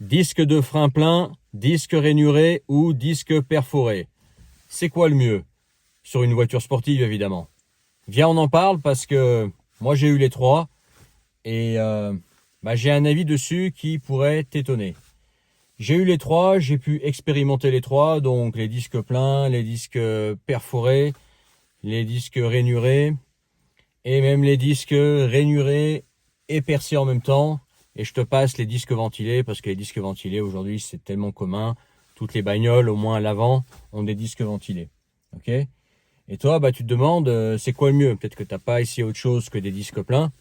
Disque de frein plein, disque rainuré ou disque perforé. C'est quoi le mieux? Sur une voiture sportive, évidemment. Viens, on en parle parce que moi, j'ai eu les trois et j'ai un avis dessus qui pourrait t'étonner. J'ai eu les trois, j'ai pu expérimenter les trois, donc les disques pleins, les disques perforés, les disques rainurés et même les disques rainurés et percés en même temps. Et je te passe les disques ventilés parce que les disques ventilés aujourd'hui c'est tellement commun. Toutes les bagnoles, au moins à l'avant, ont des disques ventilés. Ok? Et toi, tu te demandes c'est quoi le mieux? Peut-être que tu n'as pas essayé autre chose que des disques pleins.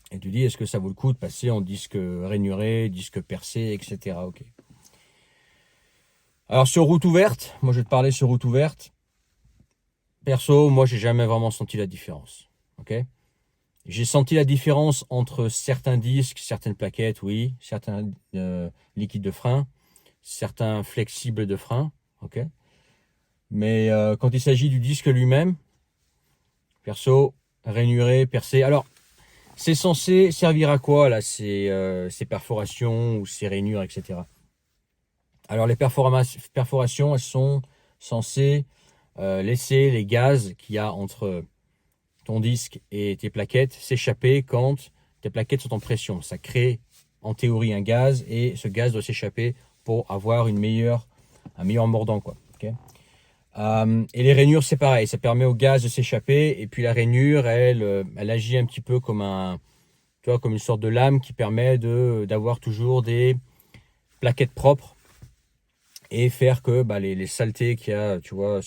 Et tu dis est-ce que ça vaut le coup de passer en disque rainuré, disque percé, etc. Ok. Alors sur route ouverte, moi je vais te parler sur route ouverte. Perso, moi j'ai jamais vraiment senti la différence. Ok? J'ai senti la différence entre certains disques, certaines plaquettes, oui, certains liquides de frein, certains flexibles de frein, ok. Mais quand il s'agit du disque lui-même, perso, rainuré, percé. Alors, c'est censé servir à quoi là, ces perforations ou ces rainures, etc. Alors, les perforations, elles sont censées laisser les gaz qu'il y a entre ton disque et tes plaquettes s'échapper quand tes plaquettes sont en pression. Ça crée en théorie un gaz et ce gaz doit s'échapper pour avoir un meilleur mordant, quoi. Okay. Et les rainures, c'est pareil, ça permet au gaz de s'échapper et puis la rainure, elle agit un petit peu comme comme une sorte de lame qui permet d'avoir toujours des plaquettes propres et faire que les saletés qu'il y a, tu vois,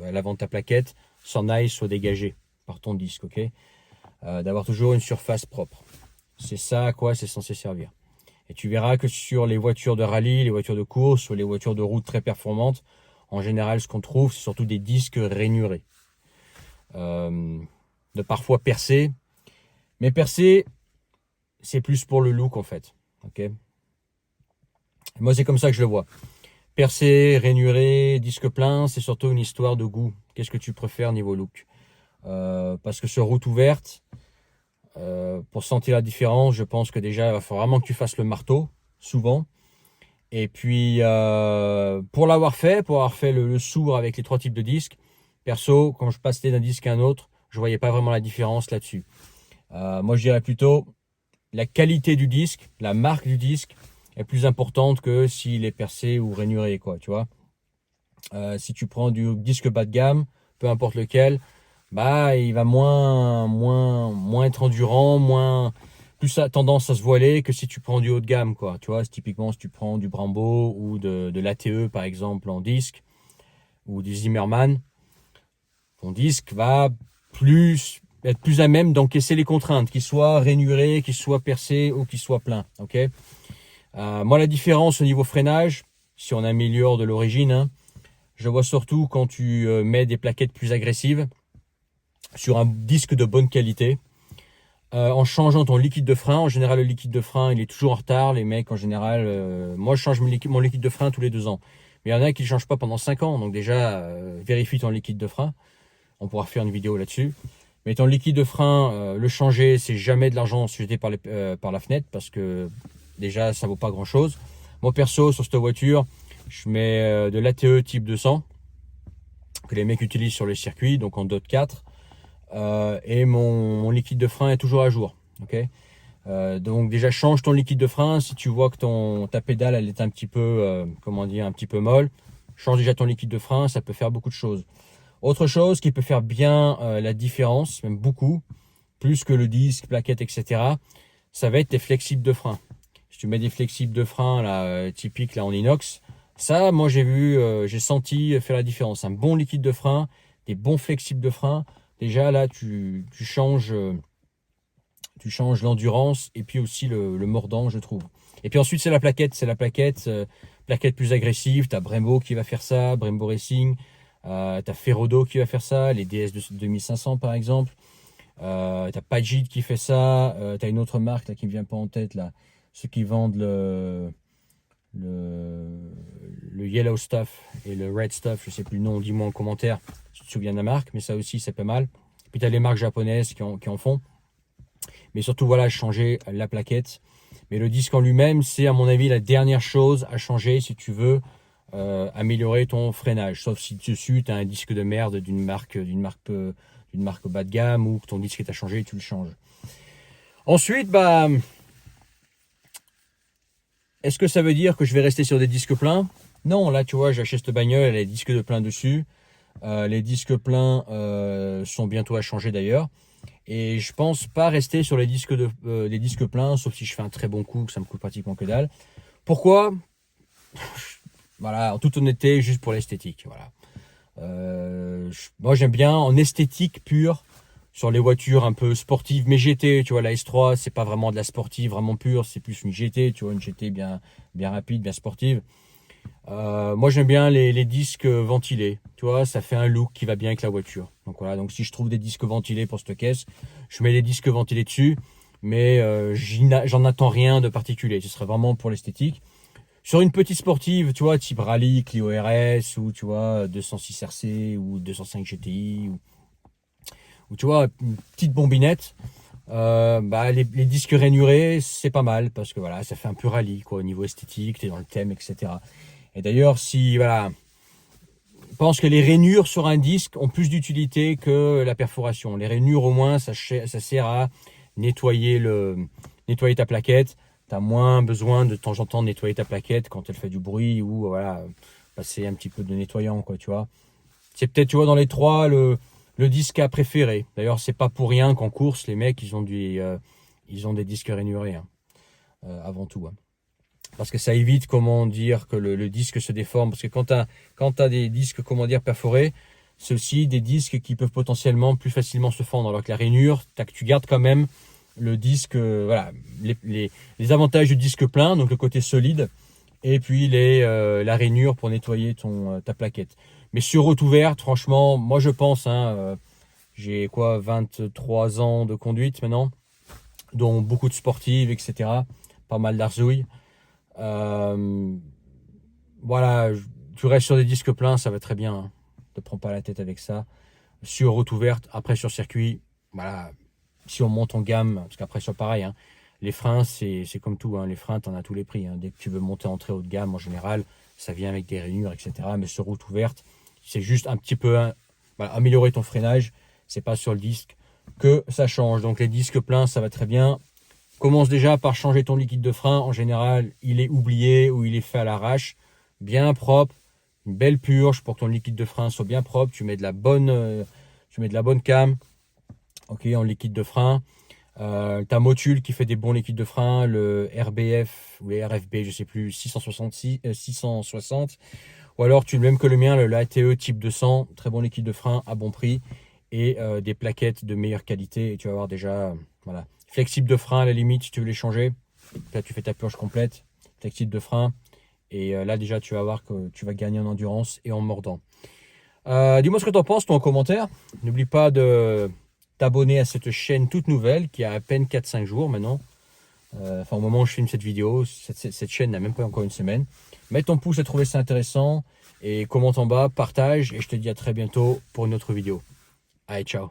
à l'avant de ta plaquette s'en aillent, soient dégagées par ton disque, ok. D'avoir toujours une surface propre. C'est ça à quoi c'est censé servir. Et tu verras que sur les voitures de rallye, les voitures de course ou les voitures de route très performantes, en général, ce qu'on trouve, c'est surtout des disques rainurés. De parfois percés. Mais percés, c'est plus pour le look en fait. Okay. Moi, c'est comme ça que je le vois. Percé, rainuré, disque plein, c'est surtout une histoire de goût. Qu'est-ce que tu préfères niveau look? Parce que sur route ouverte, pour sentir la différence, je pense que déjà, il faut vraiment que tu fasses le marteau, souvent. Et puis, pour avoir fait le sourd avec les trois types de disques, perso, quand je passais d'un disque à un autre, je voyais pas vraiment la différence là-dessus. Moi, je dirais plutôt la qualité du disque, la marque du disque est plus importante que s'il est percé ou rainuré, quoi, tu vois. Si tu prends du disque bas de gamme, peu importe lequel, il va moins être endurant, plus a tendance à se voiler que si tu prends du haut de gamme, quoi. Tu vois, typiquement si tu prends du Brembo ou de l'ATE par exemple en disque ou du Zimmermann, ton disque va être plus à même d'encaisser les contraintes, qu'il soit rainuré, qu'il soit percé ou qu'il soit plein. Ok. Moi, la différence au niveau freinage, si on améliore de l'origine, hein, je vois surtout quand tu mets des plaquettes plus agressives sur un disque de bonne qualité. En changeant ton liquide de frein, en général le liquide de frein il est toujours en retard, les mecs en général, moi je change mon liquide de frein tous les 2 ans. Mais il y en a qui ne changent pas pendant 5 ans, donc déjà vérifie ton liquide de frein, on pourra faire une vidéo là-dessus. Mais ton liquide de frein, le changer, c'est jamais de l'argent jeté par la fenêtre, parce que déjà ça vaut pas grand chose. Moi perso sur cette voiture, je mets de l'ATE type 200, que les mecs utilisent sur les circuits, donc en DOT 4. Et mon liquide de frein est toujours à jour. Okay. Donc déjà change ton liquide de frein. Si tu vois que ta pédale elle est un petit peu un petit peu molle, change déjà ton liquide de frein, ça peut faire beaucoup de choses. Autre chose qui peut faire bien la différence, même beaucoup, plus que le disque, plaquette, etc., ça va être tes flexibles de frein. Si tu mets des flexibles de frein là, typiques là, en inox, ça moi j'ai senti faire la différence. Un bon liquide de frein, des bons flexibles de frein, déjà là tu changes l'endurance et puis aussi le mordant, je trouve. Et puis ensuite c'est la plaquette plus agressive. T'as Brembo qui va faire ça, Brembo Racing, t'as Ferodo qui va faire ça, les DS 2500 par exemple, t'as Pagid qui fait ça, t'as une autre marque là, qui me vient pas en tête là, ceux qui vendent le yellow stuff et le red stuff, je sais plus le nom, dis-moi en commentaire si tu te souviens de la marque, mais ça aussi c'est pas mal. Puis tu as les marques japonaises qui en font. Mais surtout voilà, changer la plaquette. Mais le disque en lui-même, c'est à mon avis la dernière chose à changer si tu veux améliorer ton freinage. Sauf si dessus, tu as un disque de merde d'une marque bas de gamme ou que ton disque est à changer et tu le changes. Ensuite, bah, est-ce que ça veut dire que je vais rester sur des disques pleins? Non, là, tu vois, j'achète cette bagnole, elle a des disques de plein dessus. Les disques pleins sont bientôt à changer d'ailleurs. Et je pense pas rester sur les disques pleins, sauf si je fais un très bon coup, que ça me coûte pratiquement que dalle. Pourquoi? Voilà, en toute honnêteté, juste pour l'esthétique. Voilà. Moi, j'aime bien en esthétique pure sur les voitures un peu sportives, mais GT, tu vois, la S3, c'est pas vraiment de la sportive vraiment pure, c'est plus une GT, tu vois, une GT bien rapide, bien sportive. Moi, j'aime bien les disques ventilés, tu vois, ça fait un look qui va bien avec la voiture. Donc voilà, donc si je trouve des disques ventilés pour cette caisse, je mets les disques ventilés dessus, mais j'en attends rien de particulier. Ce serait vraiment pour l'esthétique. Sur une petite sportive, tu vois, type Rallye, Clio RS, ou tu vois, 206 RC, ou 205 GTI, ou tu vois, une petite bombinette, bah, les disques rainurés, c'est pas mal, parce que voilà, ça fait un peu rallye, quoi, au niveau esthétique, t'es dans le thème, etc. Et d'ailleurs, si, voilà, je pense que les rainures sur un disque ont plus d'utilité que la perforation. Les rainures, au moins, ça sert à nettoyer ta plaquette. Tu as moins besoin de temps en temps de nettoyer ta plaquette quand elle fait du bruit ou voilà, passer un petit peu de nettoyant, quoi, tu vois. C'est peut-être, tu vois, dans les trois, le disque à préférer. D'ailleurs, c'est pas pour rien qu'en course, les mecs, ils ont des disques rainurés, hein, avant tout, hein. Parce que ça évite, comment dire, que le disque se déforme. Parce que quand tu as des disques, comment dire, perforés, c'est aussi des disques qui peuvent potentiellement plus facilement se fendre. Alors que la rainure, tu gardes quand même le disque, voilà, les avantages du disque plein, donc le côté solide, et puis la rainure pour nettoyer ta plaquette. Mais sur route ouverte, franchement, moi je pense, hein, j'ai quoi, 23 ans de conduite maintenant, dont beaucoup de sportives, etc. Pas mal d'arzouilles. Voilà, tu restes sur des disques pleins, ça va très bien, hein. Ne te prends pas la tête avec ça. Sur route ouverte, après sur circuit, voilà, si on monte en gamme, parce qu'après c'est pareil, hein, les freins, c'est comme tout, hein, les freins, tu en as tous les prix, hein. Dès que tu veux monter en très haut de gamme, en général, ça vient avec des rainures, etc. Mais sur route ouverte, c'est juste un petit peu voilà, améliorer ton freinage. C'est pas sur le disque que ça change. Donc les disques pleins, ça va très bien. Commence déjà par changer ton liquide de frein. En général, il est oublié ou il est fait à l'arrache. Bien propre, une belle purge pour que ton liquide de frein soit bien propre. Tu mets de la bonne cam, ok, en liquide de frein. Ta Motul qui fait des bons liquides de frein, le RBF ou les RFB, je sais plus, 660. Ou alors tu le même que le mien, le ATE type 200, très bon liquide de frein à bon prix et des plaquettes de meilleure qualité. Et tu vas avoir déjà, voilà, flexible de frein à la limite si tu veux les changer. Là tu fais ta purge complète, flexible de frein. Et là déjà tu vas voir que tu vas gagner en endurance et en mordant. Dis-moi ce que tu en penses, toi, en commentaire. N'oublie pas de t'abonner à cette chaîne toute nouvelle qui a à peine 4-5 jours maintenant. Enfin, au moment où je filme cette vidéo, cette chaîne n'a même pas encore une semaine. Mets ton pouce à trouver ça intéressant et commente en bas, partage et je te dis à très bientôt pour une autre vidéo. Allez, ciao.